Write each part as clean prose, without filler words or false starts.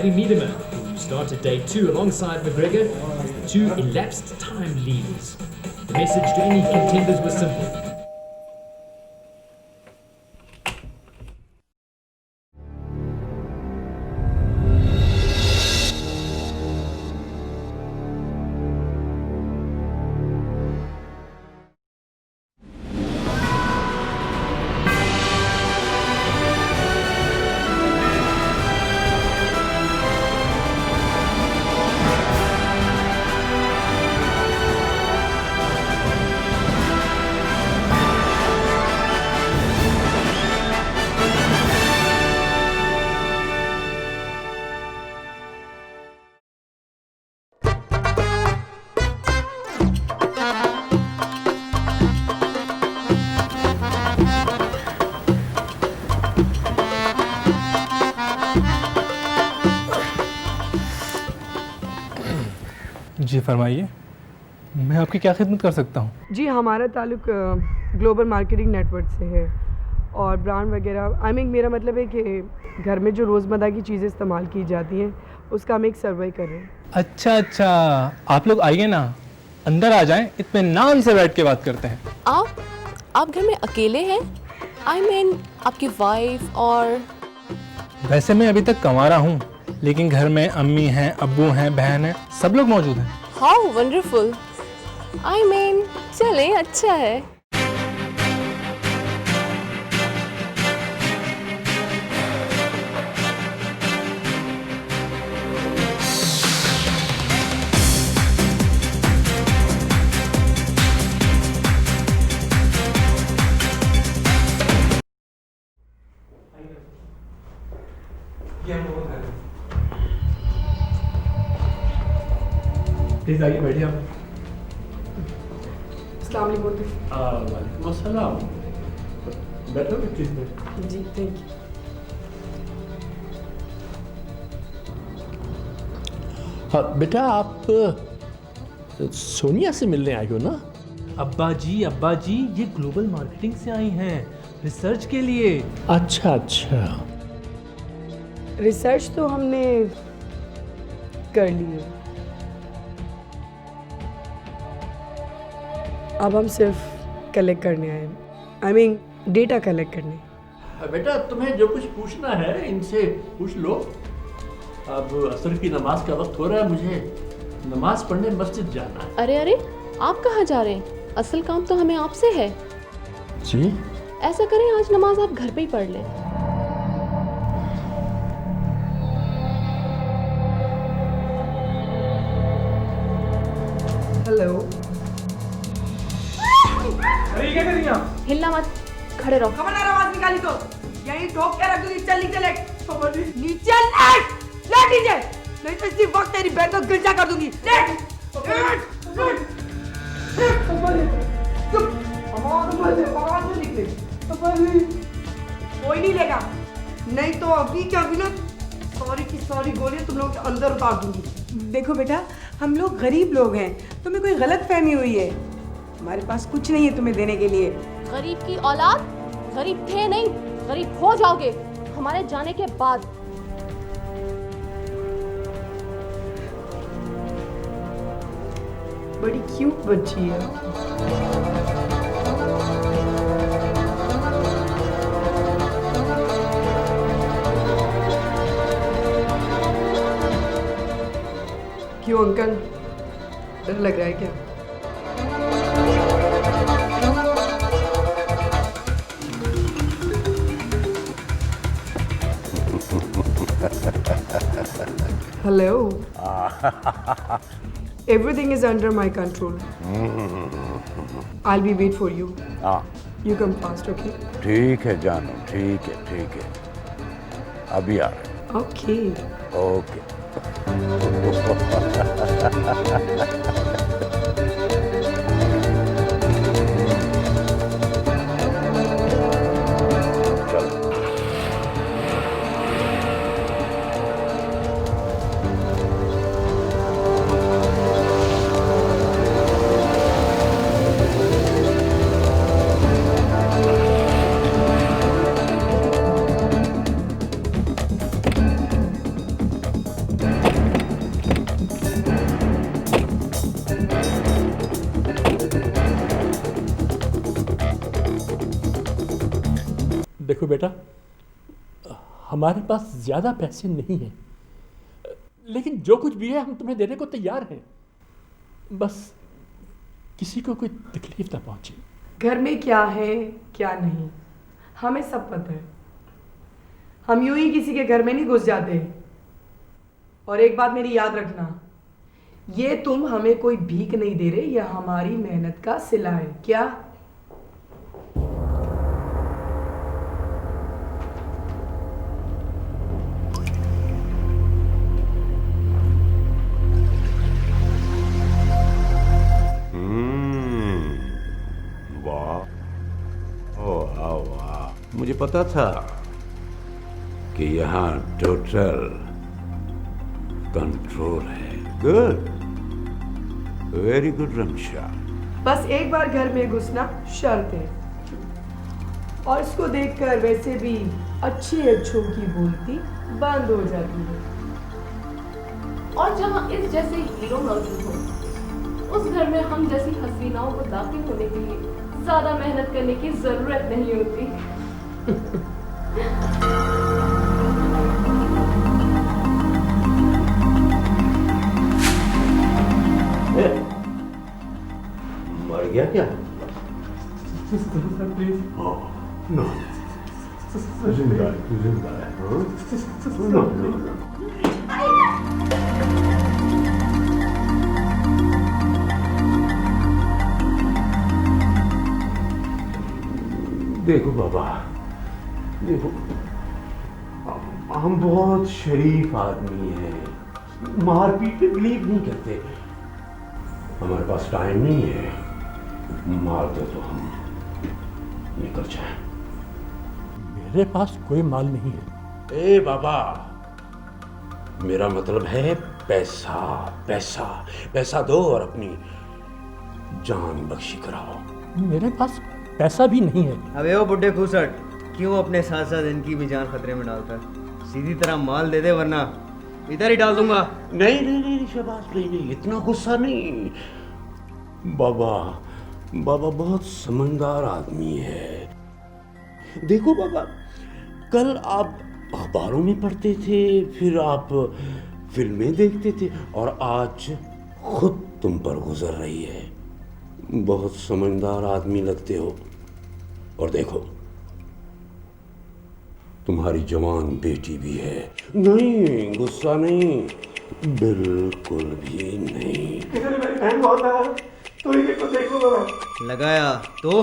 Gabby Miedemann, who started day 2 alongside McGregor as the 2 elapsed time leaders. The message to any contenders was simple. जी फरमाइए, मैं आपकी क्या खिदमत कर सकता हूँ? जी हमारा ताल्लुक ग्लोबल मार्केटिंग नेटवर्क से है और ब्रांड वगैरह मेरा मतलब है कि घर में जो रोज़मर्रा की चीज़ें इस्तेमाल की जाती हैं उसका हम एक सर्वे कर रहे हैं। अच्छा, आप लोग आइए ना, अंदर आ जाएं, इत्मीनान से बैठ के बात करते हैं। आप घर में अकेले हैं? आपकी वाइफ और? वैसे मैं अभी तक कंवारा हूँ, लेकिन घर में अम्मी हैं, अब्बू हैं, बहन हैं, सब लोग मौजूद हैं। How wonderful. चलें, अच्छा है। प्लीज आइए, बैठिए आप। अस्सलाम वालेकुम। वालेकुम अस्सलाम। बैठो प्लीज। Ji thank you. हाँ बेटा, आप सोनिया से मिलने आई हो ना? अब्बा जी, ये ग्लोबल मार्केटिंग से आई हैं, रिसर्च के लिए। अच्छा। रिसर्च तो हमने कर ली है, अब हम सिर्फ कलेक्ट करने आए, डेटा कलेक्ट करने। बेटा, तुम्हें जो कुछ पूछना है इनसे पूछ लो। अब असर की नमाज का वक्त हो रहा है, मुझे नमाज पढ़ने मस्जिद जाना है। अरे आप कहाँ जा रहे हैं? असल काम तो हमें आपसे है। जी? ऐसा करें, आज नमाज आप घर पे ही पढ़ लें। हेलो। अरे क्या कर रही हैं आप? हिलना मत, खड़े रहो। खबरदार आवाज निकाली तो यहीं ठोक के रख दूंगी। चल नीचे लेट। नीचे लेट नीचे, नहीं तो इसी वक्त तेरी बहन को गिरजा कर दूंगी। लेट। कोई नहीं लेगा, नहीं तो अभी क्या अभी ना सॉरी की सॉरी गोली तुम लोग के अंदर उतार दूंगी। देखो बेटा, हम लोग गरीब लोग हैं, तुम्हें कोई गलत फहमी हुई है। हमारे पास कुछ नहीं है तुम्हें देने के लिए। गरीब की औलाद, गरीब थे नहीं, गरीब हो जाओगे हमारे जाने के बाद। बड़ी क्यूट बच्ची है। क्यों अंकल, डर लग रहा है क्या? Hello. Everything is under my control. I'll be wait for you. You come fast, okay? ठीक है जानो, ठीक है, अभी आ रहे। Okay. ओके। देखो बेटा, हमारे पास ज़्यादा पैसे नहीं हैं, लेकिन जो कुछ भी है हम तुम्हें देने को तैयार हैं। बस किसी को कोई तकलीफ ना पहुंचे। घर में क्या है क्या नहीं हमें सब पता है। हम यूं ही किसी के घर में नहीं घुस जाते। और एक बात मेरी याद रखना, ये तुम हमें कोई भीख नहीं दे रहे, ये हमारी मेहनत का सिला है। क्या? मुझे पता था कि यहाँ टोटल कंट्रोल है। Good, very good Ramsha. बस एक बार घर में घुसना शर्त है, और इसको देखकर वैसे भी अच्छे अच्छों की बोलती बंद हो जाती है। और जहाँ इस जैसे हीरो मौजूद हो, उस घर में हम जैसी हसीनाओं को दाखिल होने के लिए ज्यादा मेहनत करने की जरूरत नहीं होती। मर गया क्या? प्लीज। नो, जिंदा है, जिंदा है। No, no, no. देखो बाबा, देखो, हम बहुत शरीफ आदमी हैं, मारपीट पे बिलीव नहीं करते। हमारे पास टाइम नहीं है, मार दो तो हम निकल जाएं। मेरे पास कोई माल नहीं है। ए बाबा, मेरा मतलब है पैसा, पैसा, पैसा दो और अपनी जान बख्शी कराओ। मेरे पास पैसा भी नहीं है। अबे ओ बुड्ढे खूसट, क्यों अपने साथ साथ इनकी भी जान खतरे में डालता? सीधी तरह माल दे दे, वरना इधर ही डाल दूंगा। नहीं नहीं नहीं शहबाज, नहीं नहीं, इतना गुस्सा नहीं। बाबा, बाबा बहुत समझदार आदमी है। देखो बाबा, कल आप अखबारों में पढ़ते थे, फिर आप फिल्में देखते थे, और आज खुद तुम पर गुजर रही है। बहुत समझदार आदमी लगते हो। और देखो, तुम्हारी जवान बेटी भी है। नहीं, गुस्सा नहीं, बिल्कुल भी नहीं। लगाया तो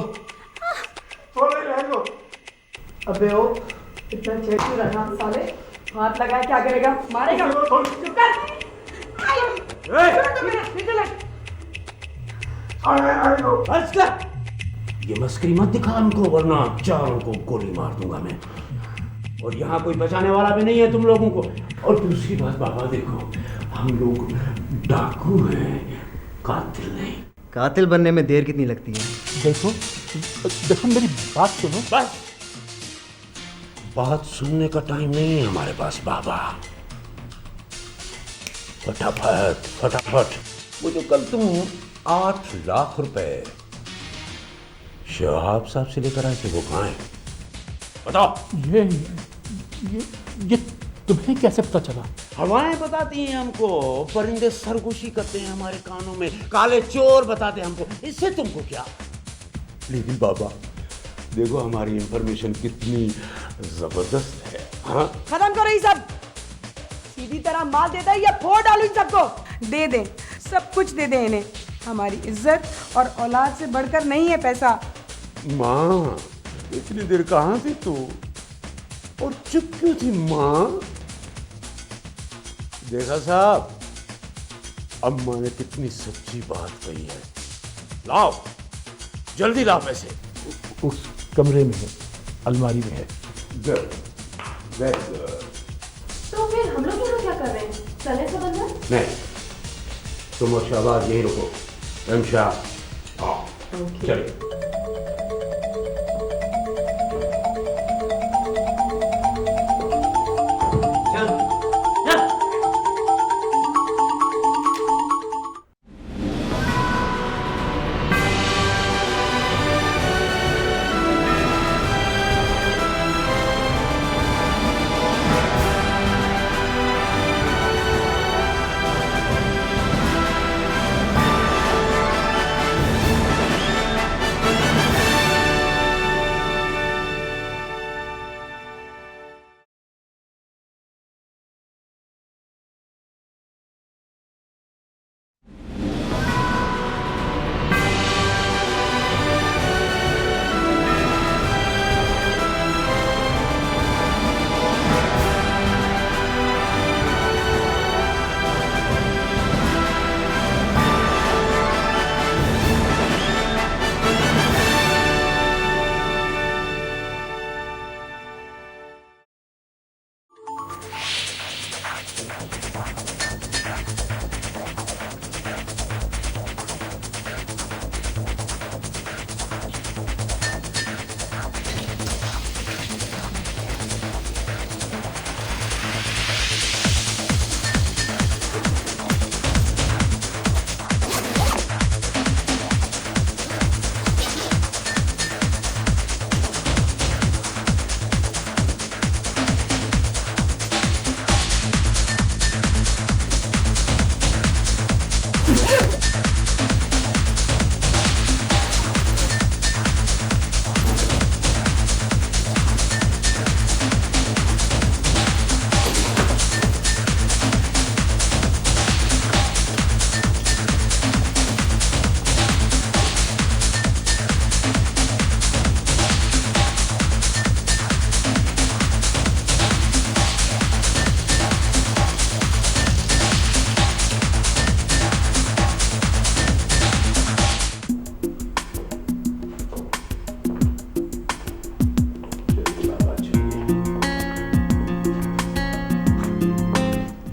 अबे ओ, इतना चेक रखा साले, हाथ लगाया क्या करेगा? मारेगा? चुप कर। ये मस्करी मत दिखा हमको, वरना चारों को गोली मार दूंगा मैं। और यहाँ कोई बचाने वाला भी नहीं है तुम लोगों को। और दूसरी बात बाबा, देखो, हम लोग डाकू हैं, कातिल नहीं। कातिल बनने में देर कितनी लगती है? देखो, देखो मेरी बात सुनो। बस, बात सुनने का टाइम नहीं है हमारे पास बाबा। फटाफट फटाफट, वो जो कल तुम 8 लाख रुपए शहाब साहब से लेकर आए थे, वो कहाँ है? बताओ। ये तुम्हें कैसे पता चला? हवाएं बताती हैं हमको, परिंदे सरगोशी करते हैं हमारे कानों में, काले चोर बताते हैं हमको। इससे तुमको क्या? लेकिन बाबा देखो, हमारी इंफॉर्मेशन कितनी जबरदस्त है। हाँ, खत्म करो ये सब। सीधी तरह माल दे दे या फोड़ डालू इन सबको। दे दे, सब कुछ दे दे इन्हें। हमारी इज्जत और औलाद से बढ़कर नहीं है पैसा। माँ, इतनी देर कहाँ थी तू, और चुप क्यों थी माँ? देखा साहब, अम्मा ने कितनी सच्ची बात कही है। लाओ, जल्दी लाओ पैसे। उस कमरे में है, अलमारी में है। Good, very good. तो फिर हम लोग यहाँ क्या कर रहे हैं? चले सब अंदर? नहीं, तुम और शहबाज यहीं रुको। रमशा, आओ, चलिए।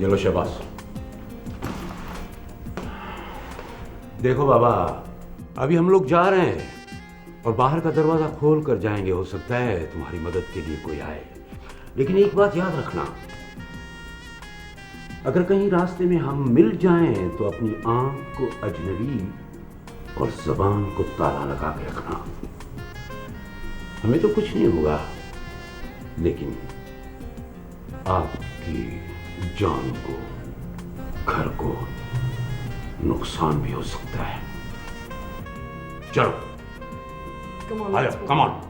ये लो शाबाश। देखो बाबा, अभी हम लोग जा रहे हैं और बाहर का दरवाजा खोल कर जाएंगे। हो सकता है तुम्हारी मदद के लिए कोई आए, लेकिन एक बात याद रखना, अगर कहीं रास्ते में हम मिल जाएं तो अपनी आंख को अजनबी और जबान को ताला लगा के रखना। हमें तो कुछ नहीं होगा, लेकिन आपकी जान को, घर को नुकसान भी हो सकता है। चलो आ जाओ, कम ऑन।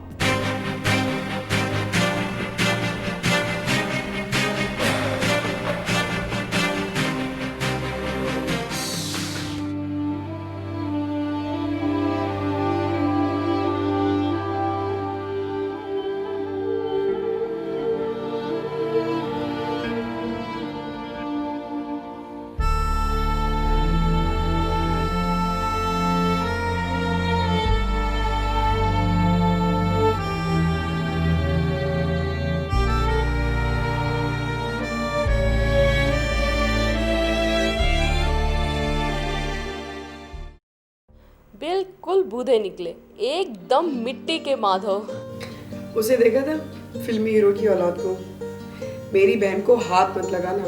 बिल्कुल बूढ़े निकले, एकदम मिट्टी के माधव। उसे देखा था फिल्मी हीरो की औलाद को। मेरी बहन को हाथ मत लगाना।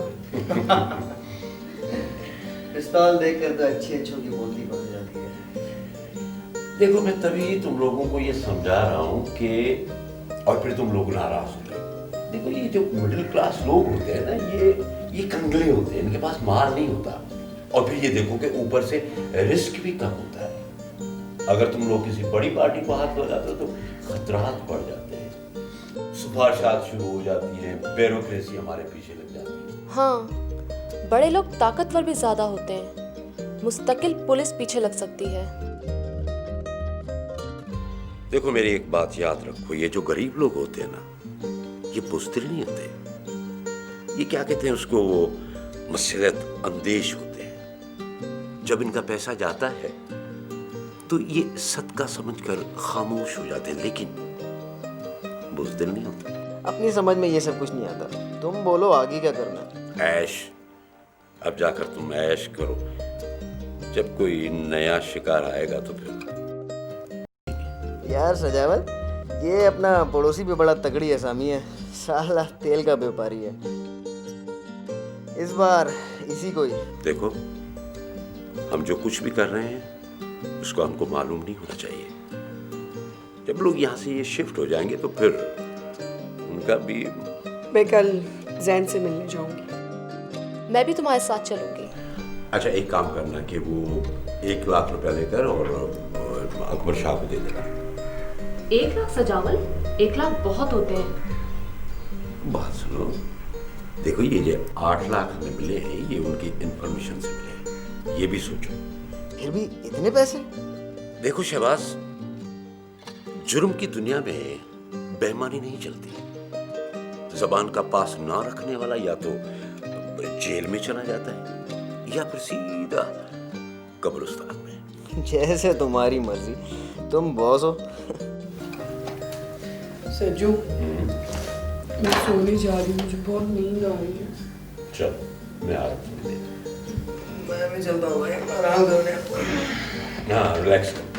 पिस्तौल देखकर तो अच्छी अच्छों की बोलती बन जाती है। देखो, मैं तभी तुम लोगों को ये समझा रहा हूँ कि, और फिर तुम लोग नाराज हो गए। देखो, ये जो मिडिल क्लास लोग होते हैं ना, ये कंगले होते हैं, इनके पास माल नहीं होता। और फिर ये देखो कि ऊपर से रिस्क भी कम होता है। अगर तुम लोग किसी बड़ी पार्टी को हाथ लगाते हो तो खतरात बढ़ जाते हैं, सिफारिशात शुरू हो जाती हैं, ब्यूरोक्रेसी हमारे पीछे लग जाती है। हाँ, बड़े लोग ताकतवर भी ज्यादा होते हैं, मुस्तकिल पुलिस पीछे लग सकती है। देखो, मेरी एक बात याद रखो, ये जो गरीब लोग होते हैं ना, ये बुज़दिल नहीं होते। ये क्या कहते हैं उसको, वो मसलत अंदेश होते हैं। जब इनका पैसा जाता है तो ये सदका समझकर खामोश हो जाते हैं, लेकिन बुज़दिल नहीं होते। अपनी समझ में ये सब कुछ नहीं आता। तुम बोलो आगे क्या करना। ऐश, अब जाकर तुम ऐश करो। जब कोई नया शिकार आएगा तो फिर। यार सजावल, ये अपना पड़ोसी भी बड़ा तगड़ी असामी है, साला तेल का व्यापारी है। इस बार इसी को ही। देखो, हम जो कुछ भी कर रहे हैं उसको हमको मालूम नहीं होना चाहिए। जब लोग यहाँ से ये शिफ्ट हो जाएंगे तो फिर उनका भी। मैं कल जैन से मिलने जाऊंगी। मैं भी तुम्हारे साथ चलूंगी। अच्छा, एक काम करना कि वो 1 लाख रुपया लेकर और अकबर शाह को दे देना। 1 लाख सजावल? 1 लाख बहुत होते हैं। बात सुनो, देखो, ये जो 8 लाख हमें मिले हैं, ये उनकी इंफॉर्मेशन से मिले हैं। ये भी सोचो। फिर भी इतने पैसे? देखो शहबाज, जुर्म की दुनिया में बेईमानी नहीं चलती। जबान का पास ना रखने वाला या तो जेल में चला जाता है या फिर सीधा कब्रिस्तान में। जैसे तुम्हारी मर्जी, तुम बॉस हो। सज्जू, मैं सोने जा रही हूँ, मुझे बहुत नींद आ रही है। चल। मैं आ रहा हूँ थोड़ी देर। मैं भी चलता हूँ भाई, आराम करने। हाँ, रिलैक्स कर।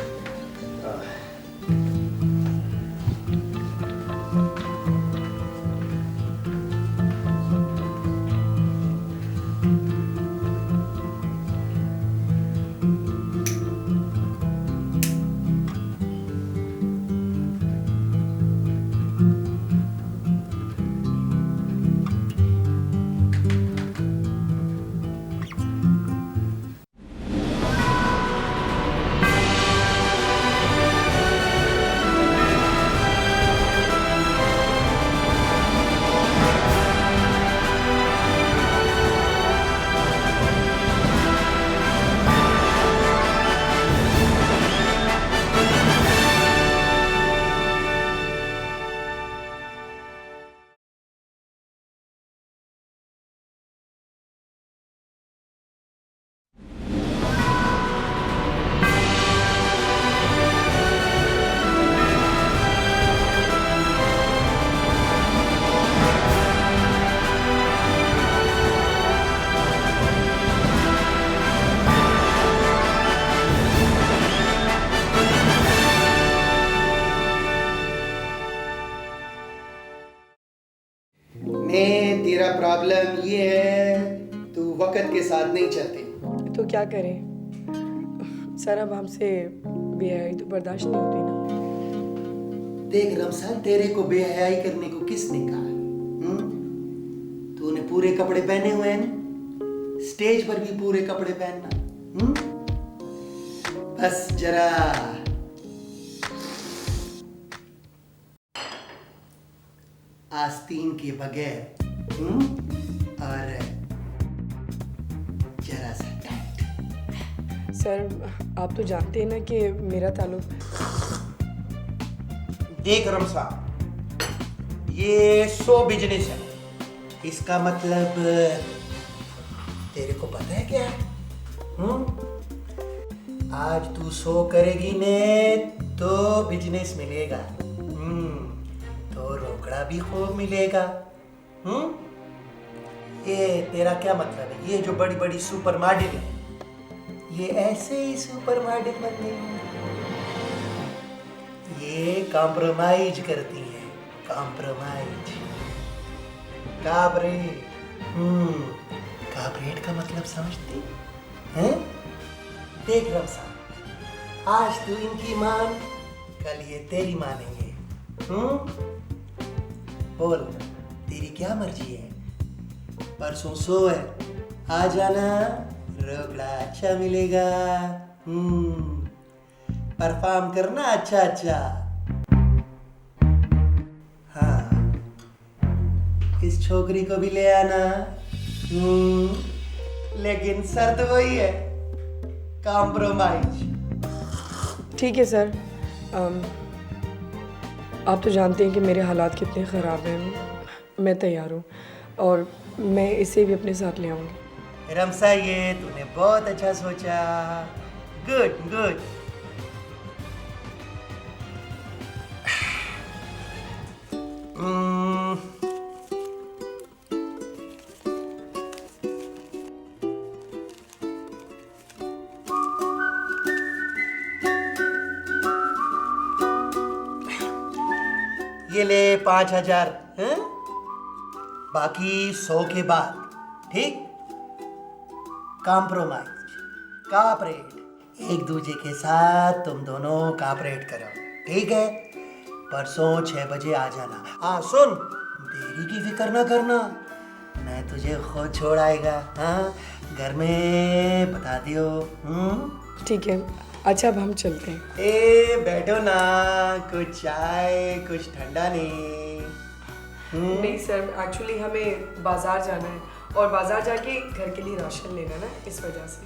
तेरा प्रॉब्लम ये है, तू वक्त के साथ नहीं चलती। तो क्या करें सर, अब हमसे बेहयाई तो बर्दाश्त नहीं होती ना। देख रमसा, तेरे को बेहयाई करने को किसने कहा? तूने पूरे कपड़े पहने हुए हैं ना, स्टेज पर भी पूरे कपड़े पहनना। बस जरा आस्तीन के बगैर और जरा सा टाइट। सर आप तो जानते हैं ना कि मेरा ताल्लुक। देख रमसा, ये शो बिजनेस है, इसका मतलब तेरे को पता है क्या? आज तू शो करेगी ने तो बिजनेस मिलेगा, तो रोकड़ा भी खूब मिलेगा। ये तेरा क्या मतलब है? ये जो बड़ी बड़ी सुपर मॉडल है, ये ऐसे ही सुपर मॉडल बन गई, ये कॉम्प्रोमाइज करती है, कॉम्प्रोमाइज। काबरेट, काबरेट का मतलब समझती हैं? देख रमसा, आज तू इनकी मान, कल ये तेरी मानेंगे। बोल, तेरी क्या मर्जी है? परसों शो है, आ जाना, रोकड़ा अच्छा मिलेगा। परफॉर्म करना अच्छा अच्छा। हाँ, इस छोकरी को भी ले आना। लेकिन शर्त वही है, कॉम्प्रोमाइज। ठीक है सर, आप तो जानते हैं कि मेरे हालात कितने ख़राब हैं। मैं तैयार हूँ और मैं इसे भी अपने साथ ले आऊँगी। रमसा, ये तूने बहुत अच्छा सोचा। Good good. ये ले 5,000, हैं? बाकी 100 के बाद, ठीक? कॉम्प्रोमाइज, कॉपरेट, एक दूसरे के साथ तुम दोनों कॉपरेट करो, ठीक है? परसों 6 बजे आ जाना। हाँ सुन, देरी की फिक्र ना करना, मैं तुझे खुद छोड़ आएगा। हाँ, घर में बता दियो। ठीक है, अच्छा अब हम चलते हैं। ए बैठो ना, कुछ चाय, कुछ ठंडा नहीं। नहीं सर, एक्चुअली हमें बाजार जाना है और बाजार जाके घर के लिए राशन लेना ना, इस वजह से।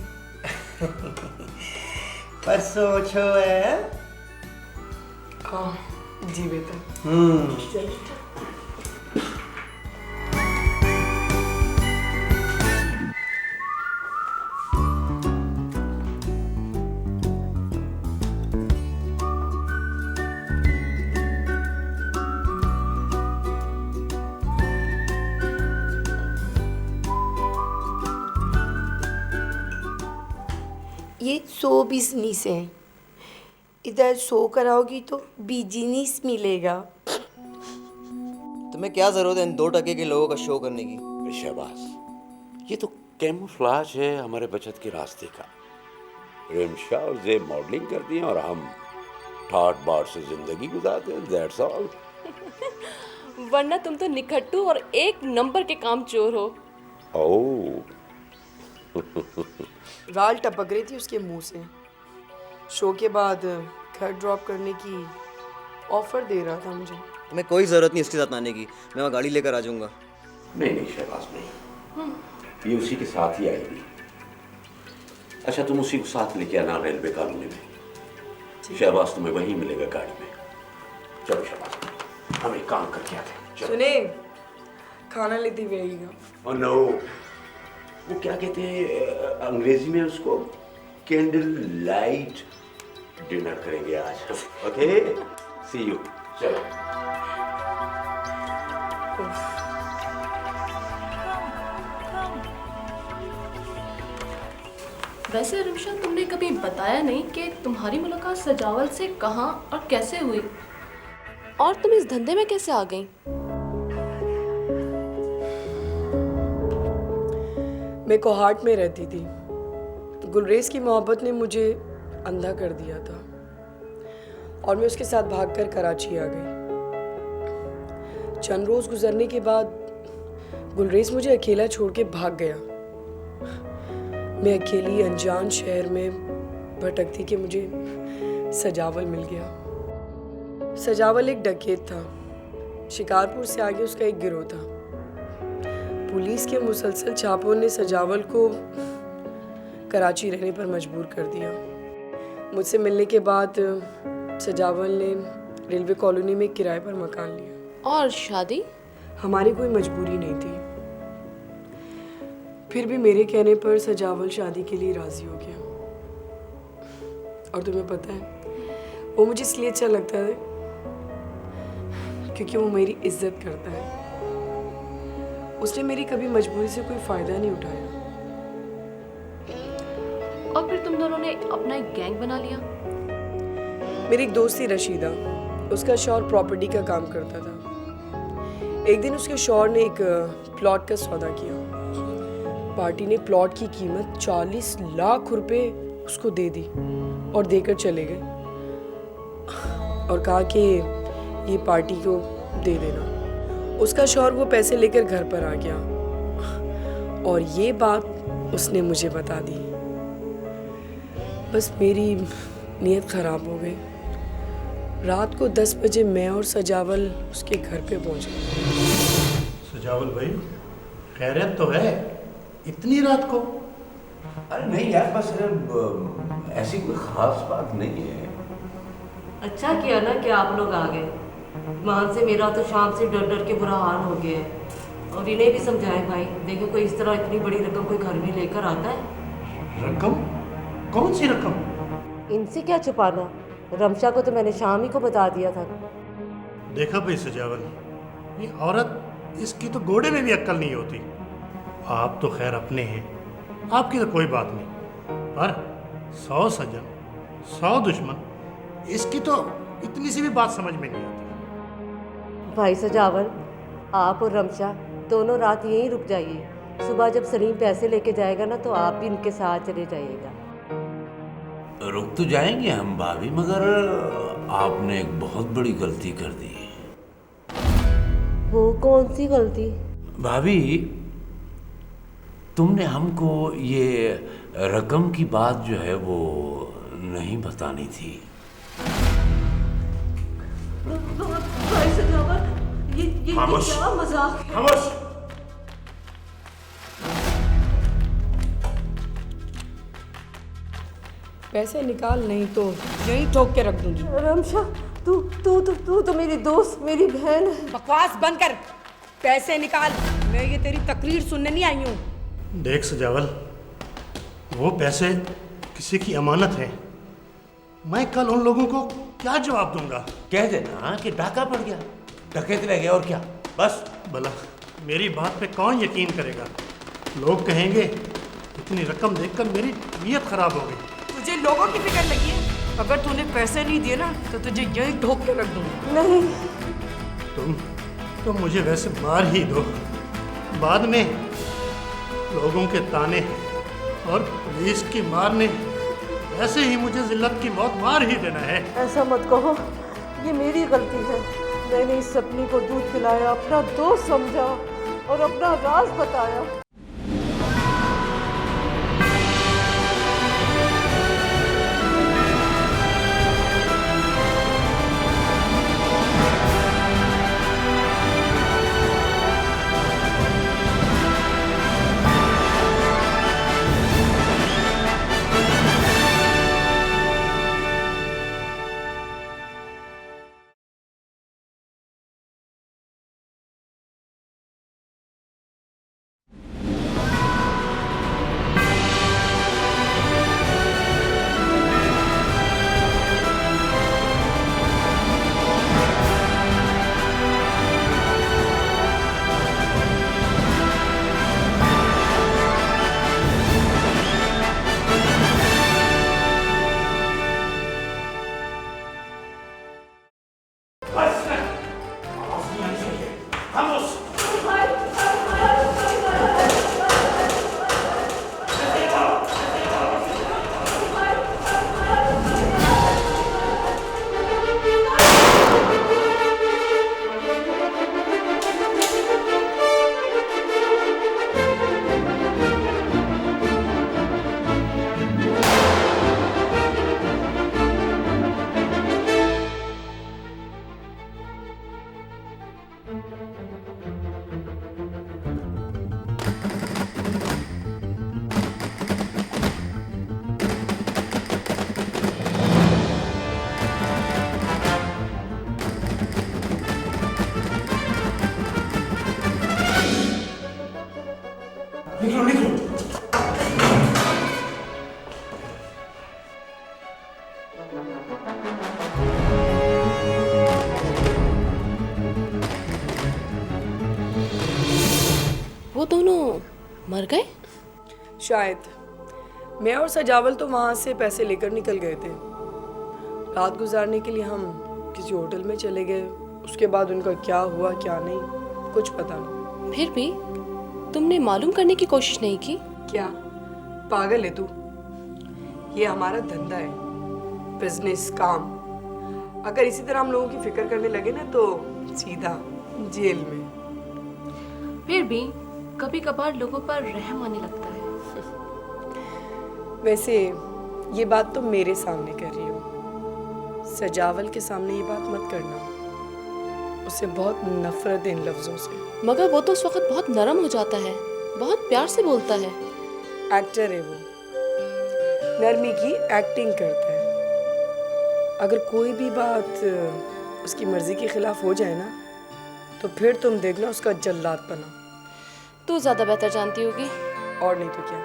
परसों छो है। हाँ जी बेटा। चलिए। ये 100 बिजनेस है, इधर 100 कराओगी तो बिजनेस मिलेगा। तुम्हें क्या जरूरत है इन 2% के लोगों का शो करने की? शहबाज, ये तो कैमोफ्लाज है हमारे बचत के रास्ते का। रिमशा और जेब मॉडलिंग करती हैं और हम ठाट बाट से जिंदगी गुजारते हैं, दैट्स ऑल। वरना तुम तो निखट्टू और एक नंबर के काम चोर हो। ओह, राल टपक रही थी उसके मुंह से। शो के बाद घर ड्रॉप करने की ऑफर दे रहा था मुझे। तुम्हें कोई जरूरत नहीं इसके साथ आने की, मैं वहाँ गाड़ी लेकर आ जाऊंगा। नहीं नहीं शहबाज नहीं, ये उसी के साथ ही आएगी। अच्छा तुम उसी को साथ लेके आना रेलवे कॉलोनी में। शहबाज तुम्हें वहीं मिलेगा गाड़ी में। चलो शहबाज, हम एक काम करके आते हैं। सुने, खाना लेते हुए आइएगा। ओह नो, वो क्या कहते हैं अंग्रेजी में उसको, कैंडल लाइट डिनर करेंगे आज। Okay, see you. चलो। वैसे रिमशा, तुमने कभी बताया नहीं कि तुम्हारी मुलाकात सजावल से कहाँ और कैसे हुई, और तुम इस धंधे में कैसे आ गई? मैं कोहाट में रहती थी। गुलरेज की मोहब्बत ने मुझे अंधा कर दिया था और मैं उसके साथ भागकर कराची आ गई। चंद रोज गुजरने के बाद गुलरेज मुझे अकेला छोड़ के भाग गया। मैं अकेली अनजान शहर में भटकती कि मुझे सजावल मिल गया। सजावल एक डकैत था। शिकारपुर से आगे उसका एक गिरोह था। पुलिस के मुसलसल छापों ने सजावल को कराची रहने पर मजबूर कर दिया। मुझसे मिलने के बाद सजावल ने रेलवे कॉलोनी में किराए पर मकान लिया। और शादी? हमारी कोई मजबूरी नहीं थी। फिर भी मेरे कहने पर सजावल शादी के लिए राजी हो गया। और तुम्हें पता है, वो मुझे इसलिए अच्छा लगता है क्योंकि वो मेरी इज्जत करता है। उसने मेरी कभी मजबूरी से कोई फायदा नहीं उठाया। और फिर तुम दोनों ने अपना एक गैंग बना लिया? मेरी एक दोस्त थी रशीदा, उसका शौहर प्रॉपर्टी का काम करता था। एक दिन उसके शौहर ने एक प्लॉट का सौदा किया। पार्टी ने प्लॉट की कीमत 40 लाख रुपए उसको दे दी और देकर चले गए और कहा कि ये पार्टी को दे देना। उसका शौहर वो पैसे लेकर घर पर आ गया और ये बात उसने मुझे बता दी। बस मेरी नीयत खराब हो गई। रात को 10 बजे मैं और सजावल उसके घर पे पहुंचे। सजावल भाई, खैरियत तो है इतनी रात को? अरे नहीं यार, बस ऐसी कोई खास बात नहीं है। अच्छा किया ना कि आप लोग आ गए। मान से मेरा तो शाम से डर डर के बुरा हाल हो गया है। और इन्हें भी समझाएं भाई, देखो कोई इस तरह इतनी बड़ी रकम कोई घर में लेकर आता है। रकम? कौन सी रकम? इनसे क्या छुपाना, रमशा को तो मैंने शाम ही को बता दिया था। देखा भाई सजावल, ये औरत, इसकी तो घोड़े में भी अक्ल नहीं होती। आप तो खैर अपने हैं, आपकी तो कोई बात नहीं, पर 100 सज्जन 100 दुश्मन, इसकी तो इतनी सी भी बात समझ में नहीं आती। भाई सजावल, आप और रमशा दोनों रात यहीं रुक जाइए। सुबह जब सलीम पैसे लेके जाएगा ना, तो आप भी इनके साथ चले जाइएगा। रुक तो जाएंगे हम भाभी, मगर आपने एक बहुत बड़ी गलती कर दी। वो कौन सी गलती? भाभी, तुमने हमको ये रकम की बात जो है वो नहीं बतानी थी। भाई सजावल, ये क्या मजाक है? खामोश। पैसे निकाल, नहीं तो यहीं ठोक के रख दूंगी। रमशा, तू तो मेरी दोस्त, मेरी बहन है। बकवास बंद कर, पैसे निकाल। मैं ये तेरी तकरीर सुनने नहीं आई हूँ। देख सजावल, वो पैसे किसी की अमानत है। मैं कल उन लोगों को क्या जवाब दूंगा? कह देना कि डाका पड़ गया, डकैत रह गया, और क्या, बस। भला मेरी बात पे कौन यकीन करेगा? लोग कहेंगे इतनी रकम देखकर मेरी नीयत खराब हो गई। तुझे लोगों की फिक्र लगी है? अगर तूने पैसे नहीं दिए ना तो तुझे यहीं ठोक के रख दूंगी। नहीं, तुम मुझे वैसे मार ही दो, बाद में लोगों के ताने और पुलिस की मार ने ऐसे ही मुझे जिल्लत की मौत मार ही देना है। ऐसा मत कहो, ये मेरी गलती है। मैंने इस सपनी को दूध पिलाया, अपना दोस्त समझा और अपना राज बताया। निकलो निकलो। वो दोनों मर गए? शायद। मैं और सजावल तो वहाँ से पैसे लेकर निकल गए थे। रात गुजारने के लिए हम किसी होटल में चले गए। उसके बाद उनका क्या हुआ क्या नहीं कुछ पता नहीं। फिर भी तुमने मालूम करने की कोशिश नहीं की? क्या पागल है तू? ये हमारा धंधा है, बिजनेस, काम। अगर इसी तरह हम लोगों की फिक्र करने लगे ना तो सीधा जेल में। फिर भी कभी कभार लोगों पर रहम आने लगता है। वैसे ये बात तो मेरे सामने कर रही हो, सजावल के सामने ये बात मत करना। उसे बहुत नफरत है इन लफ्जों से। मगर वो तो उस वक्त बहुत नरम हो जाता है, बहुत प्यार से बोलता है। एक्टर है वो, नरमी की एक्टिंग करता है। अगर कोई भी बात उसकी मर्जी के खिलाफ हो जाए ना तो फिर तुम देखना उसका जल्लादपना। तू ज्यादा बेहतर जानती होगी। और नहीं तो क्या।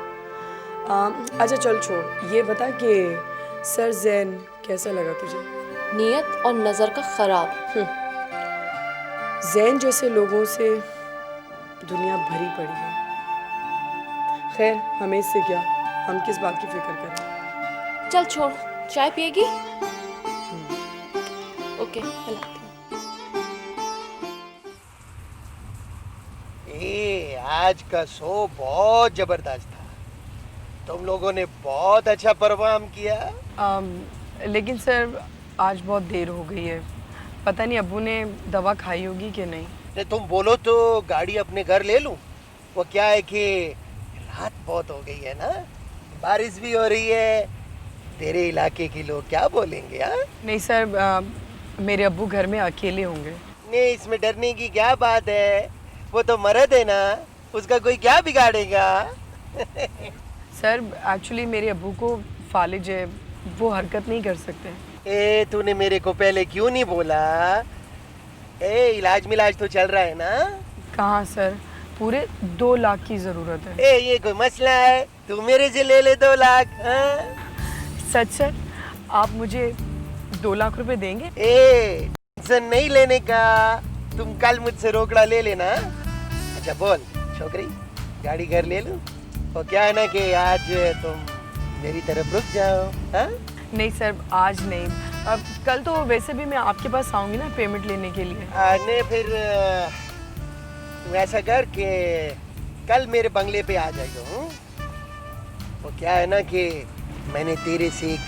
अच्छा चल छोड़, ये बता कि सर जैन कैसा लगा तुझे? नियत और नजर का खराब। जैन जैसे लोगों से दुनिया भरी पड़ी है। खैर हमें इससे क्या, हम किस बात की फिक्र करें। चल छोड़, चाय पिएगी? ओके, मिलाती हूँ। आज का शो बहुत जबरदस्त था। तुम लोगों ने बहुत अच्छा परफॉर्म किया। लेकिन सर आज बहुत देर हो गई है, पता नहीं अब्बू ने दवा खाई होगी कि नहीं। नहीं तुम बोलो तो गाड़ी अपने घर ले लूं। वो क्या है कि रात बहुत हो गई है ना, बारिश भी हो रही है, तेरे इलाके के लोग क्या बोलेंगे? हाँ नहीं सर, मेरे अब्बू घर में अकेले होंगे। नहीं इसमें डरने की क्या बात है, वो तो मर्द है ना, उसका कोई क्या बिगाड़ेगा। सर एक्चुअली मेरे अब्बू को फालिज है, वो हरकत नहीं कर सकते। ए तूने मेरे को पहले क्यों नहीं बोला? ए इलाज मिलाज तो चल रहा है ना? कहाँ सर, पूरे 2 लाख की जरूरत है। ए ये कोई मसला है? तू मेरे से ले ले 2 लाख। सच सर, आप मुझे 2 लाख रुपए देंगे? ए टेंशन नहीं लेने का, तुम कल मुझसे रोकड़ा ले लेना। अच्छा बोल छोकरी, गाड़ी घर ले लूं? और क्या है ना कि आज तुम मेरी तरफ रुक जाओ। हाँ नहीं सर, आज नहीं। अब कल तो वैसे भी मैं आपके पास आऊंगी ना पेमेंट लेने के लिए। आने फिर वैसा कर के कल मेरे बंगले पे आ जाइयो। वो क्या है ना कि मैंने तेरे से एक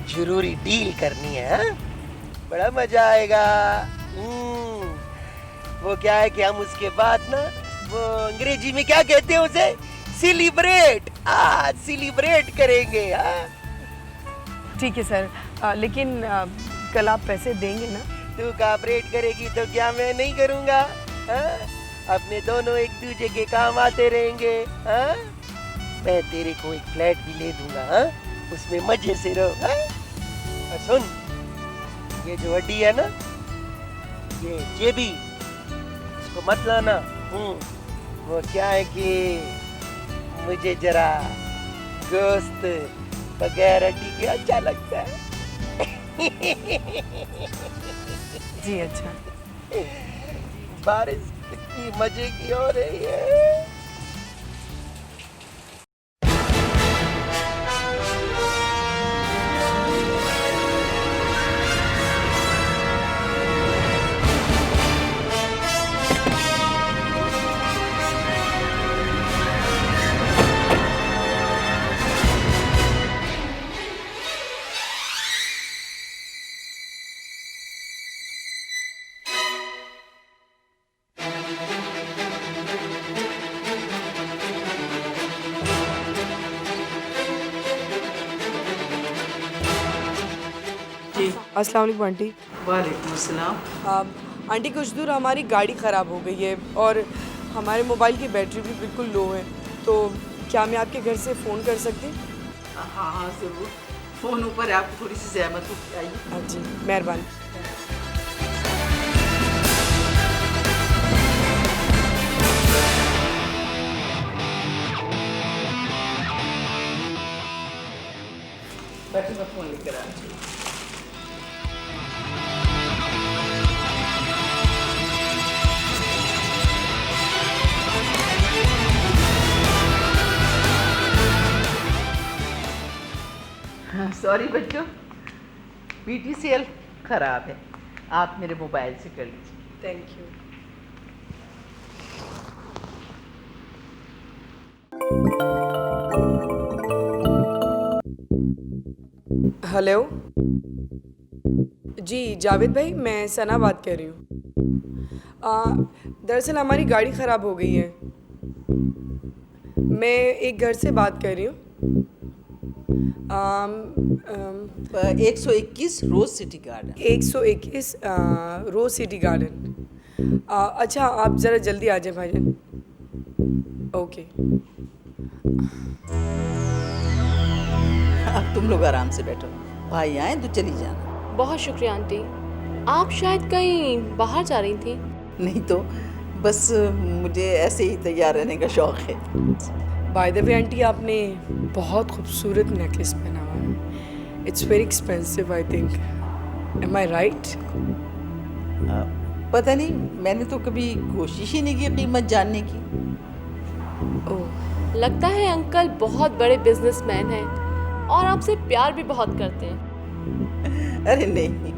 जरूरी डील करनी है। हाँ? बड़ा मजा आएगा। वो क्या है कि हम उसके बाद ना वो अंग्रेजी में क्या कहते हैं उसे, सेलिब्रेट। सेलिब्रेट करेंगे। ठीक है सर, लेकिन कल आप पैसे देंगे ना? तू कॉपरेट करेगी तो क्या मैं नहीं करूँगा? अपने दोनों एक दूसरे के काम आते रहेंगे। मैं तेरे को एक फ्लैट भी ले दूंगा। उसमें मजे से रहो। और सुन, ये जो हड्डी है ना, ये जेबी, इसको मत लाना। वो क्या है कि मुझे जरा गोश्त बगैर हड्डी के अच्छा लगता है। जी अच्छा। बारिश कितनी मजे की हो रही है। अस्सलाम वालेकुम आंटी। वालेकुम अस्सलाम। आंटी कुछ दूर हमारी गाड़ी ख़राब हो गई है और हमारे मोबाइल की बैटरी भी बिल्कुल लो है, तो क्या मैं आपके घर से फ़ोन कर सकती? हाँ हाँ ज़रूर, फ़ोन ऊपर है, आपको थोड़ी सी ज़हमत होगी। आइए। हाँ जी, मेहरबानी। बैठे, मैं फ़ोन लेकर आ जाऊँ। सॉरी बच्चों, PTCL ख़राब है, आप मेरे मोबाइल से कर लीजिए। Thank you. हेलो जी जावेद भाई, मैं सना बात कर रही हूँ। दरअसल हमारी गाड़ी ख़राब हो गई है। मैं एक घर से बात कर रही हूँ। 121 रोज सिटी गार्डन। 121 रोज सिटी गार्डन। अच्छा, आप ज़रा जल्दी आ जाए भाईजान। ओके। अब तुम लोग आराम से बैठो, भाई आए तो चली जाना। बहुत शुक्रिया आंटी। आप शायद कहीं बाहर जा रही थी? नहीं तो बस मुझे ऐसे ही तैयार रहने का शौक़ है। बाय द वे आंटी, आपने बहुत खूबसूरत नेकलेस पहना हुआ है। It's very expensive I think. Am I right? पता नहीं, मैंने तो कभी कोशिश ही नहीं की कीमत जानने की। ओह, लगता है अंकल बहुत बड़े बिजनेसमैन हैं और आपसे प्यार भी बहुत करते हैं। अरे नहीं,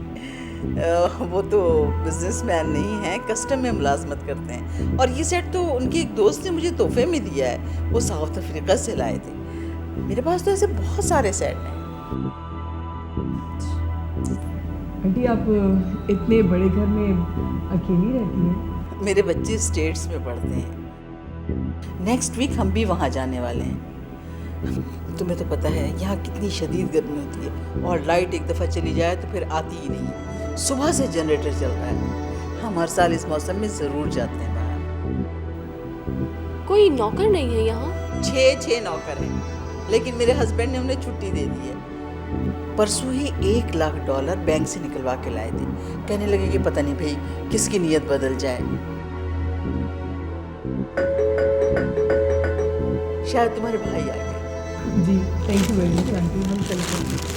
वो तो बिजनेसमैन नहीं है, कस्टम में मुलाजमत करते हैं। और ये सेट तो उनके एक दोस्त ने मुझे तोहफे में दिया है, वो साउथ अफ्रीका से लाए थे। मेरे पास तो ऐसे बहुत सारे सेट हैं। आंटी, आप इतने बड़े घर में अकेली रहती हैं? मेरे बच्चे स्टेट्स में पढ़ते हैं। नेक्स्ट वीक हम भी वहाँ जाने वाले हैं। तुम्हें तो पता है यहाँ कितनी शदीद गर्मी होती है और लाइट एक दफ़ा चली जाए तो फिर आती ही नहीं। सुबह से जनरेटर चल रहा है। हम हर साल इस मौसम में ज़रूर जाते हैं बाहर। कोई नौकर नहीं है यहाँ? 6 नौकर हैं, लेकिन मेरे हस्बैंड ने उन्हें छुट्टी दे दी है। परसों ही $1 लाख बैंक से निकलवा के लाए थे। कहने लगे कि पता नहीं भाई किसकी नीयत बदल जाए। शायद तुम्हारे भाई आ गए। जी thank you very much aunty, हम चलते हैं।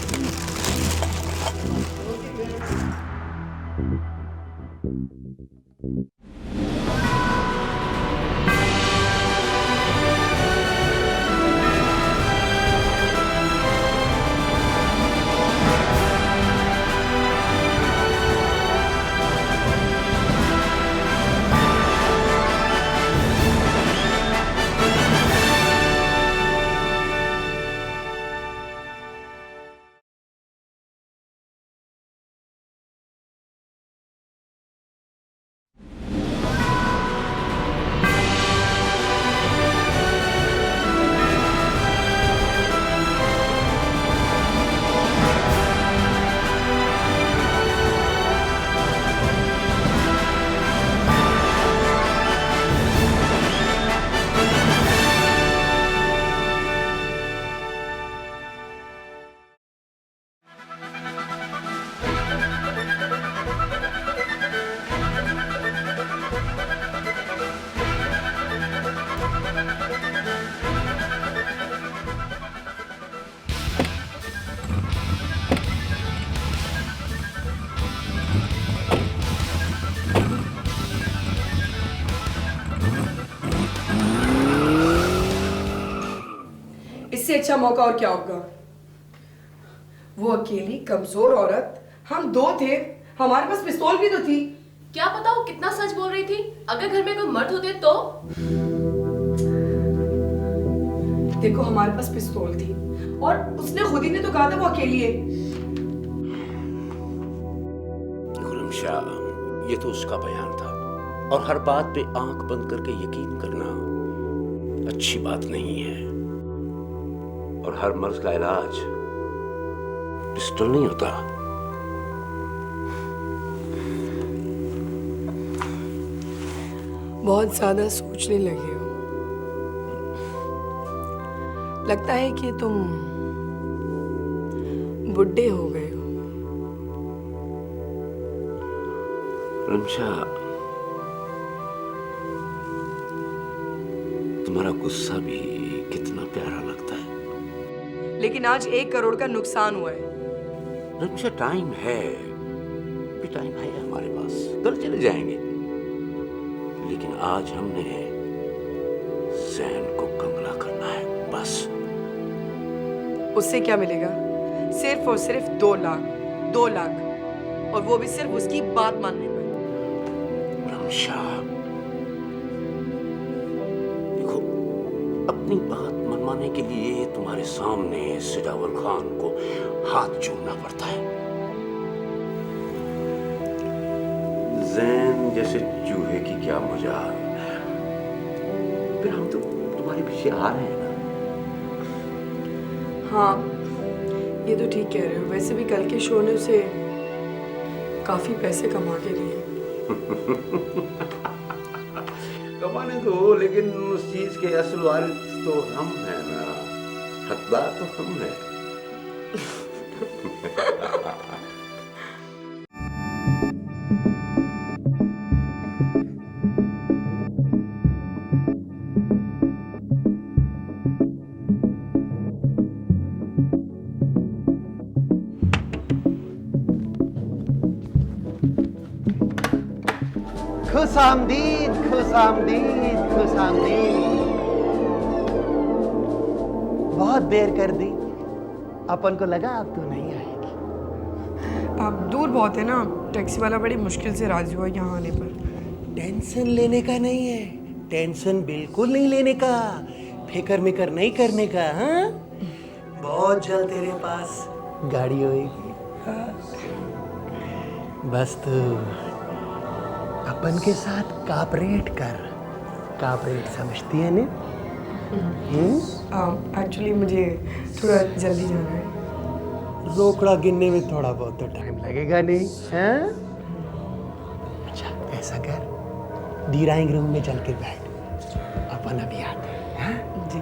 इससे अच्छा मौका और क्या होगा? वो अकेली कमजोर औरत, हम दो थे, हमारे पास पिस्तौल भी तो थी। क्या पता वो कितना सच बोल रही थी। अगर घर में कोई मर्द होते तो? देखो हमारे पास पिस्तौल थी और उसने खुद ही ने तो कहा था वो अकेली है। गुलाम शाह, ये तो उसका बयान था और हर बात पे आंख बंद करके यकीन करना अच्छी बात नहीं है। और हर मर्ज का इलाज पिस्टल नहीं होता। बहुत ज्यादा सोचने लगे हो। लगता है कि तुम बुढ़े हो गए हो। रमशा, तुम्हारा गुस्सा भी कितना प्यारा लगता है। लेकिन आज 1 करोड़ का नुकसान हुआ है। रमशा, टाइम है, टाइम है हमारे पास, कल चले जाएंगे। लेकिन आज हमने जैन को कंगला करना है, बस। उससे क्या मिलेगा? सिर्फ और सिर्फ 2 लाख, 2 लाख, और वो भी सिर्फ उसकी बात मानने पर। रमशा, देखो, अपनी बात मनवाने के लिए तुम्हारे सामने सिदावर खान को हाथ जोड़ना पड़ता है। जैन जैसे चूहे की क्या मजाल। फिर हम तो तुम्हारे पीछे आ रहे हैं ना। हाँ, ये तो ठीक कह रहे हो। वैसे भी कल के शो ने उसे काफी पैसे कमा के दिए। कमाने दो, लेकिन उस चीज के असल वारिस तो हम हैं ना, हकदार तो हम हैं। खुशामदीद, खुशामदीद, खुशामदीद। बहुत देर कर दी, अपन को लगा अब तो नहीं आएगी। आप दूर बहुत है ना, टैक्सी वाला बड़ी मुश्किल से राजी हुआ यहाँ आने पर। टेंशन लेने का नहीं है, टेंशन बिल्कुल नहीं लेने का, फिकर मिकर नहीं करने का। हाँ, बहुत जल्द तेरे पास गाड़ी होएगी। हाँ। बस तू अपन के साथ कापरेट कर। कापरेट समझती है ने? एक्चुअली मुझे थोड़ा जल्दी जाना है। रोकड़ा गिनने में थोड़ा बहुत तो टाइम लगेगा नहीं? हैं? अच्छा, ऐसा कर, ड्राइंग रूम में चल के बैठ, अपन अभी आते हैं। हाँ? जी।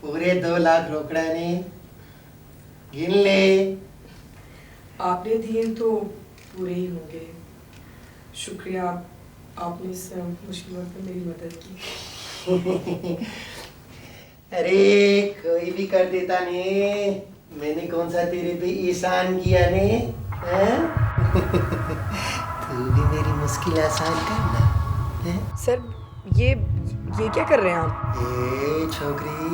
पूरे 2 लाख रोकड़ा ने गिन ले। आपने दिए तो पूरे ही होंगे। शुक्रिया, आपने इस मुश्किल वक्त में मेरी मदद की। अरे कोई भी कर देता ने, मैंने कौन सा तेरे पे एहसान किया ने? तू भी मेरी मुश्किल आसान करना है? सर ये क्या कर रहे हैं आप? ए छोकरी,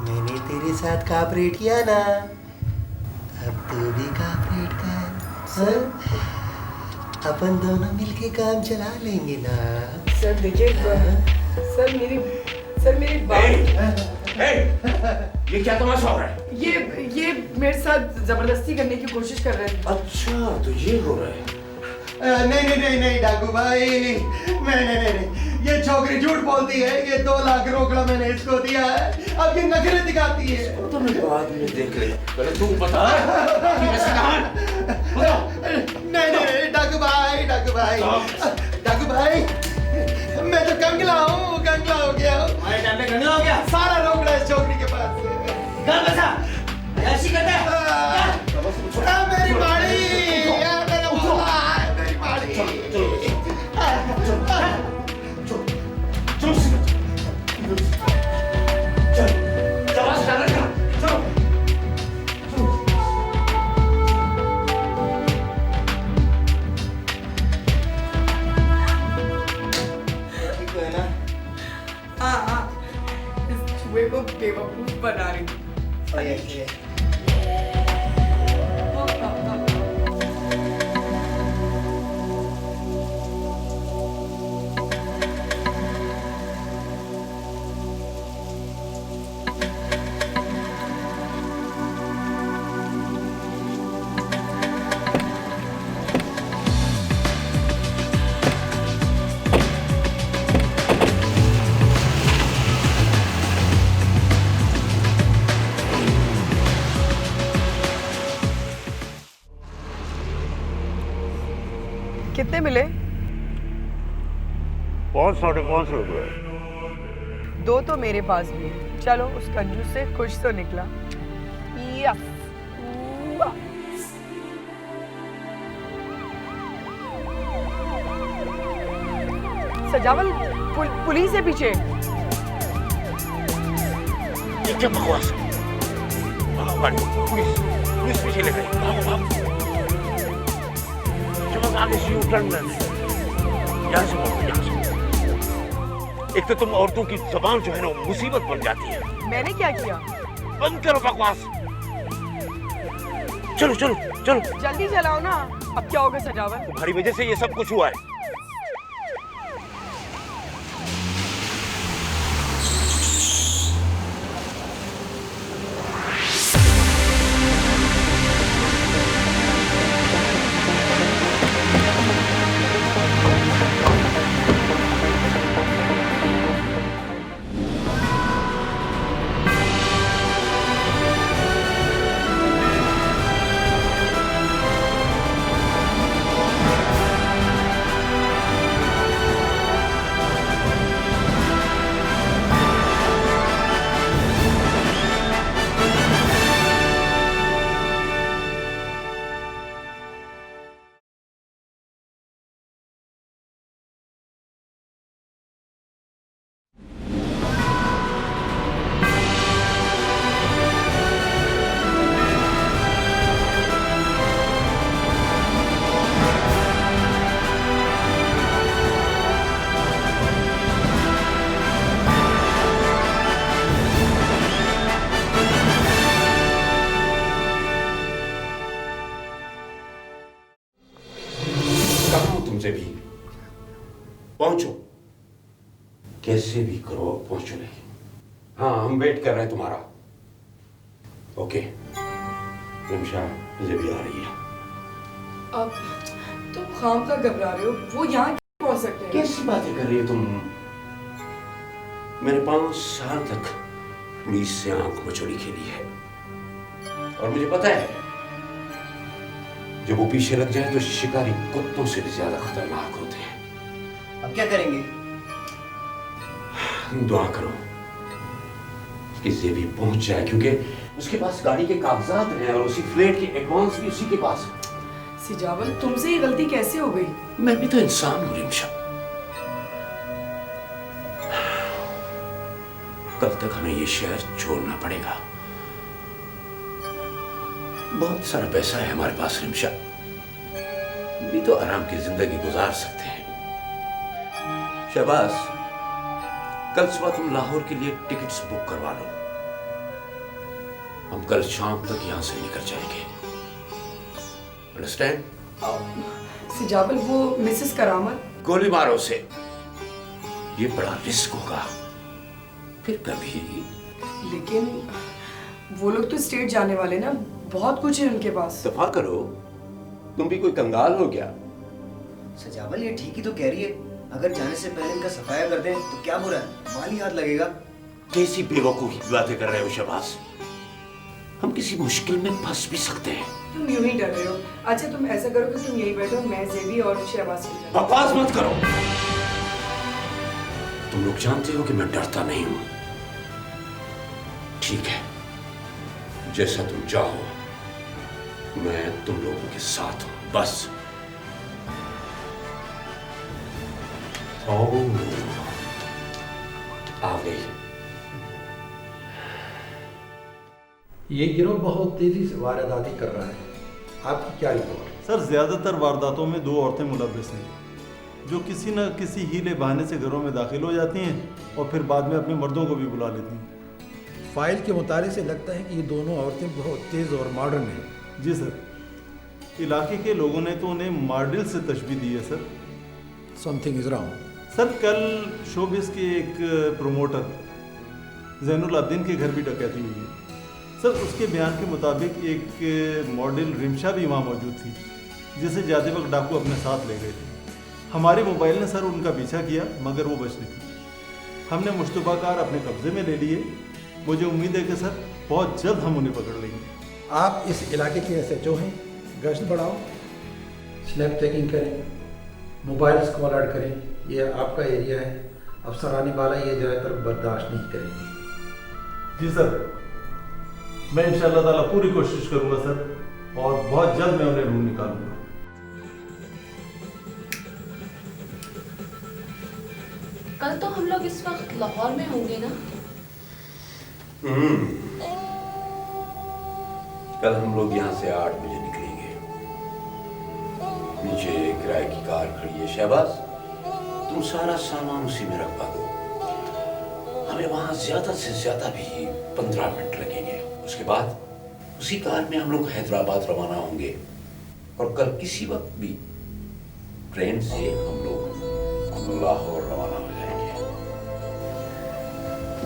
मैंने तेरे साथ कॉपरेट किया ना, अब तू भी कॉपरेट कर। हाँ? अपन दोनों मिलके काम चला लेंगे ना। सर देखिए, सर मेरी बात। ये क्या तमाशा हो रहा है? ये मेरे साथ जबरदस्ती करने की कोशिश कर रहे हैं। अच्छा तो ये हो रहा है। नहीं डाकू भाई, नहीं, ये छोकरी झूठ बोलती है। ये 2 लाख रोकड़ा मैंने इसको दिया है, अब ये नखरे दिखाती है। तो मैं बाद में देख ले, पहले तू बता कि वैसे कहाँ है? नहीं डाकू भाई, मैं तो कंगला हो गया हूँ। हमारे टाइम पे कंगला हो गया? सारा रोकड़ा इस छोकरी के पास घर बसा ऐसी करता है। मेरी बाड़ी, मेरा भोला है, मेरी बाड़ी। हाँ, इस चूहे को बेवकूफ बना रही हूँ। कितने मिले? 500 रुपए। 2 तो मेरे पास भी है। चलो उस कंजूस से कुछ तो निकला। यस। सजावल, पुलिस है पीछे। ये क्या बकवास है? पुलिस पीछे ले गई। भागो। चलो आगे से U-turn लेने। यहाँ से भागो। एक तो तुम औरतों की जबान जो है ना मुसीबत बन जाती है। मैंने क्या किया? बंद करो बकवास। चलो। जल्दी चलाओ ना। अब क्या होगा सजावल? तुम्हारी वजह से ये सब कुछ हुआ है। तुमसे भी पहुंचो, कैसे भी करो पहुंचो। नहीं हाँ, हम वेट कर रहे हैं तुम्हारा। ओके निमिषा, मुझे भी आ रही है। अब तुम खाम का घबरा रहे हो, वो यहाँ क्यों पहुंच सकते हैं? कैसी बातें कर रही हो तुम? मैंने 5 साल तक पुलिस से आंख मचोड़ी खेली है और मुझे पता है जब वो पीछे लग जाए तो शिकारी कुत्तों से भी ज्यादा खतरनाक होते हैं। अब क्या करेंगे? दुआ करो कि जेबी पहुंच जाए, क्योंकि उसके पास गाड़ी के कागजात हैं और उसी फ्लैट की एडवांस भी उसी के पास है। सिजावल, तुमसे ये गलती कैसे हो गई? मैं भी तो इंसान हूं रिमशा। कल तक हमें ये शहर छोड़ना पड़ेगा। बहुत सारा पैसा है हमारे पास रिमशा, भी तो आराम की जिंदगी गुजार सकते हैं। शहबाज, कल सुबह तुम लाहौर के लिए टिकट्स बुक करवा लो। हम कल शाम तक यहां से निकल जाएंगे। अंडरस्टैंड? सिजावल, वो मिसेस करामत गोली मारो उसे, ये बड़ा रिस्क होगा। फिर कभी। लेकिन वो लोग तो स्टेट जाने वाले ना, बहुत कुछ है उनके पास। दफा करो, तुम भी कोई कंगाल हो क्या? सजावल ये ठीक ही तो कह रही है, अगर जाने से पहले इनका सफाया कर दें तो क्या बुरा है, माली हाथ लगेगा। कैसी बेवकूफी की बातें कर रहे हो शहबाज, हम किसी मुश्किल में फंस भी सकते हैं। तुम यूं ही डर रहे हो। अच्छा तुम ऐसा करो कि तुम यही बैठो, मैं ज़ेबी और शहबाज की जाऊं। बकवास मत करो, तुम लोग जानते हो कि मैं डरता नहीं हूं। ठीक है, जैसा तुम चाहो, मैं तुम लोगों के साथ हूं, बस। आ गई। ये गिरोह बहुत तेजी से वारदाती कर रहा है, आपकी क्या रिपोर्ट? सर, ज़्यादातर वारदातों में 2 औरतें मुलव्वस हैं, जो किसी न किसी हीले बहाने से घरों में दाखिल हो जाती हैं और फिर बाद में अपने मर्दों को भी बुला लेती हैं। फाइल के मुताले से लगता है कि ये दोनों औरतें बहुत तेज़ और मॉडर्न हैं। जी सर, इलाके के लोगों ने तो उन्हें मॉडल से तशबीह दी है sir. Something is wrong. Sir, कल शोबिस के एक प्रोमोटर जैनुल आब्दीन के घर भी डकैती हुई है सर। उसके बयान के मुताबिक एक मॉडल रिमशा भी वहाँ मौजूद थी, जिसे जाते वक्त डाकू अपने साथ ले गए थे। हमारे मोबाइल ने सर उनका पीछा किया, मगर वो बच निकली। हमने मुश्तबा कार अपने कब्जे में ले लिए। मुझे उम्मीद है कि सर बहुत जल्द हम उन्हें पकड़ लेंगे। आप इस इलाके के SHO हैं, गश्त बढ़ाओ, स्नैप चेकिंग करें, मोबाइल को अलर्ट करें। ये आपका एरिया है, अफसरानी वाला ये जगह पर बर्दाश्त नहीं करेंगे। जी सर, मैं इंशाअल्लाह ताला पूरी कोशिश करूंगा सर, और बहुत जल्द मैं उन्हें ढूंढ निकालूंगा। कल तो हम लोग इस वक्त लाहौर में होंगे ना? कल हम लोग यहाँ से 8 बजे निकलेंगे। नीचे किराए की कार खड़ी है। शहबाज, तुम सारा सामान उसी में रखवा दो। हमें वहाँ ज्यादा से ज्यादा भी 15 मिनट लगेंगे। उसके बाद उसी कार में हम लोग हैदराबाद रवाना होंगे, और कल किसी वक्त भी ट्रेन से हम लोग लाहौर रवाना हो जाएंगे।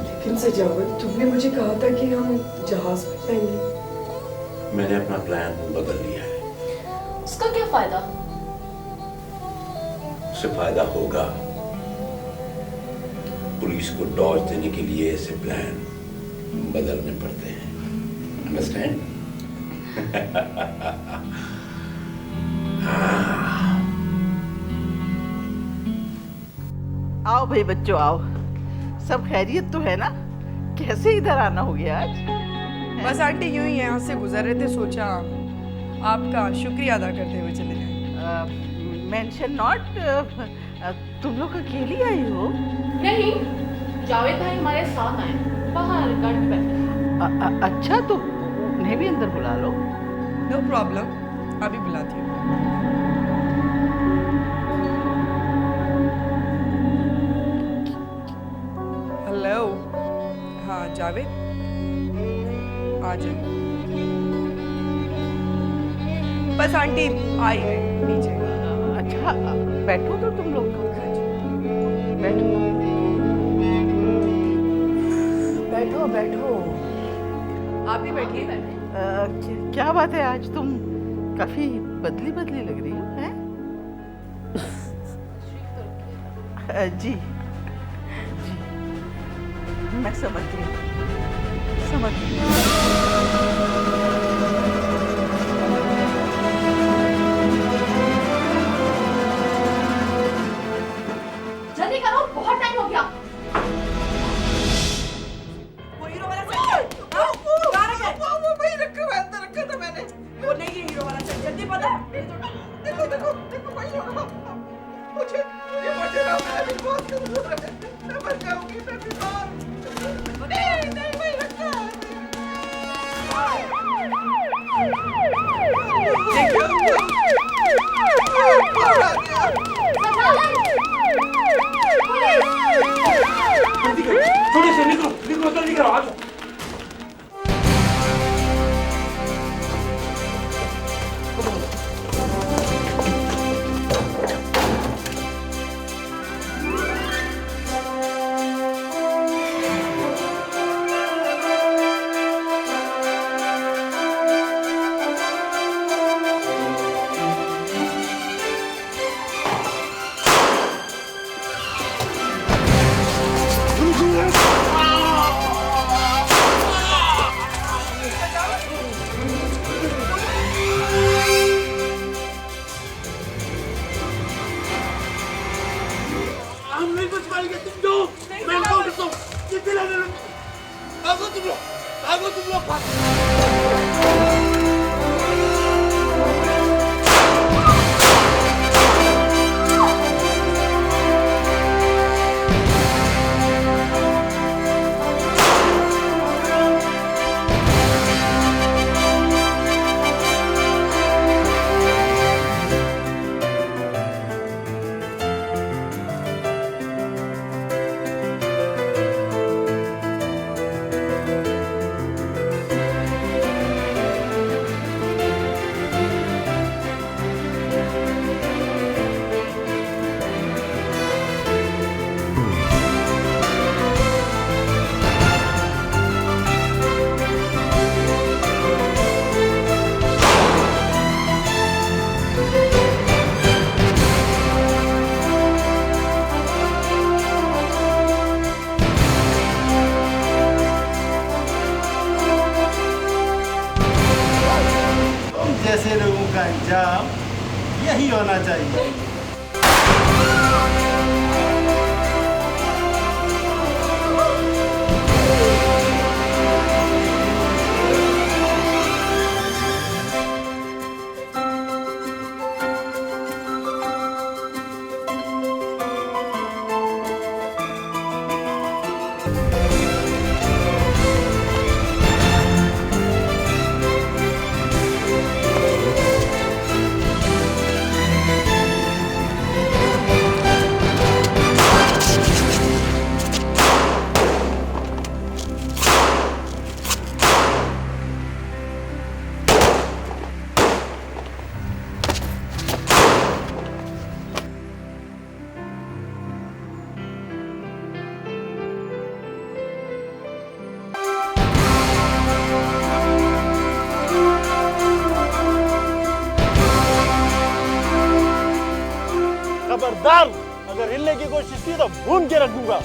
लेकिन सजावल, तुमने मुझे कहा था कि हम जहाज में जाएंगे। मैंने अपना प्लान बदल लिया है। उसका क्या फायदा? उससे फायदा होगा। पुलिस को डॉज देने के लिए ऐसे प्लान बदलने पड़ते हैं। अंडरस्टैंड? आओ भाई बच्चों, आओ। सब खैरियत तो है ना? कैसे इधर आना हो गया आज? बस आंटी यूं ही यहाँ से गुजर रहे थे, सोचा आपका शुक्रिया अदा करते हुए चले जाएं। Mention not. तुम लोग अकेली आई हो? नहीं, जावेद भाई हमारे साथ आए, बाहर गाड़ी में बैठे। अच्छा, तो उन्हें भी अंदर बुला लो। नो प्रॉब्लम, अभी बुलाती हूँ। हेलो, हाँ जावेद, आ जाए। बस आंटी आई है नीचे। अच्छा, बैठो तो तुम लोग। बैठो बैठो बैठो, आप ही बैठिए। क्या बात है, आज तुम काफी बदली बदली लग रही हो, हैं? जी जी, मैं समझ रही हूँ, समझ रही हूँ। जल्दी करो, बहुत टाइम हो गया। वो हीरो वाला सेट, कहाँ रखा है? वो वही रखा है, अंदर रखा था मैंने। वो नहीं है हीरो वाला सेट, जल्दी पता। देखो देखो देखो, वही होगा। मुझे ये मुझे ना, मेरा भी बहुत कमजोर है, मैं मर जाऊंगी, मैं बीमार। से निकलो निकलो जल्दी करो आ जाओ। जैसे लोगों का अंजाम यही होना चाहिए। खबरदार, अगर हिलने की कोशिश की तो भून के रख दूंगा।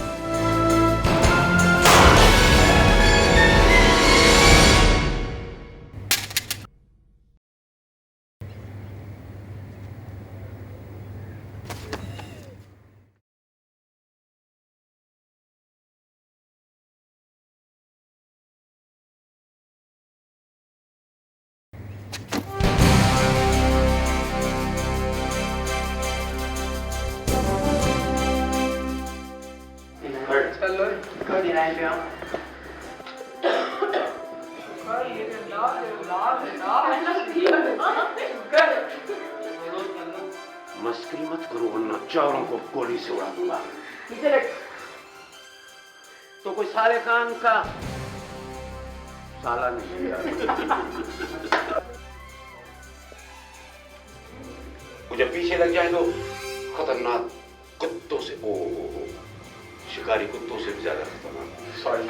मस्करी मत करो वरना चारों को गोली से उड़ा दूंगा। तो कोई सारे कान का साला नहीं मुझे पीछे लग जाए तो खतरनाक कुत्तों से शिकारी कुत्तों से भी ज्यादा खतरनाक। सॉरी।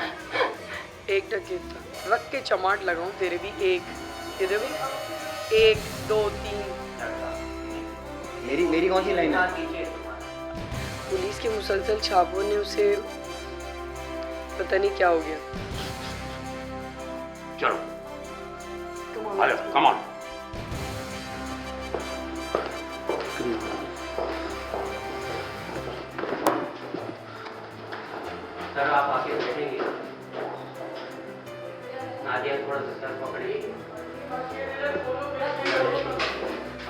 एक डकैत रख के चमाट लगाऊं तेरे भी एक इधर भी 1 2 3। मेरी कौन सी लाइन है? पुलिस के मुसलसल छापों ने उसे पता नहीं क्या हो गया। चलो कम ऑन। सर आप आके बैठेंगे। नादिया थोड़ा सा सर पकड़िए।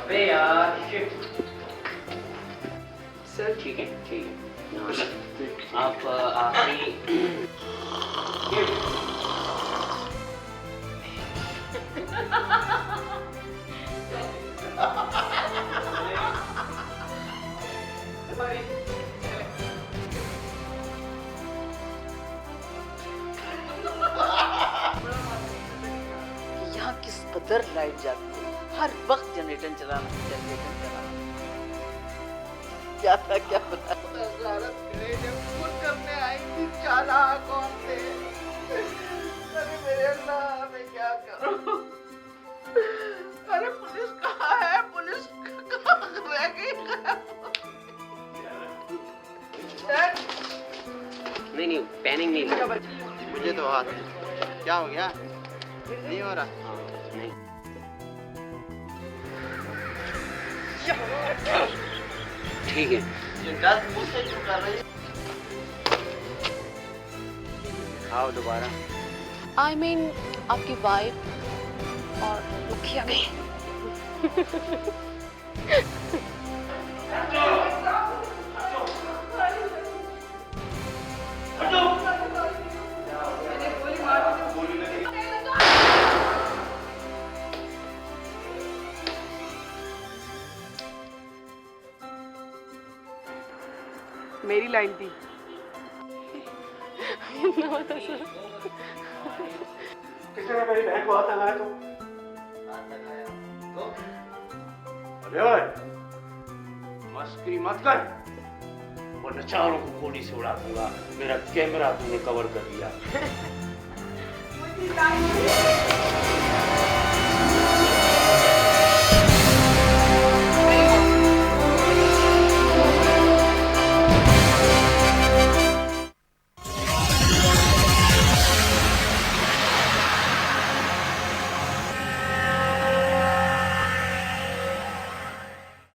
अबे यार शिट। सर ठीक है ठीक है। आप आखिरी उधर लाइट जाती है, हर वक्त जनरेटर चलाना। क्या था क्या पता। करने आई थी, चालाक कौन थे? अरे मेरे अल्लाह, मैं क्या करूं? अरे पुलिस कहाँ है? पुलिस कहाँ रह गई? नहीं पैनिंग नहीं लगी। मुझे तो हाथ क्या हो गया? नहीं हो रहा। नहीं ठीक है। मुझसे क्यों कर रही? आओ दोबारा। I mean, आपकी वाइफ और मुखिया गई। मेरी लाइन थी। किसने मेरी बहन को हाथ लगाया? तो अरे ओए, मस्करी मत कर, वरना चारों को गोली से उड़ा दूंगा। मेरा कैमरा तूने कवर कर दिया।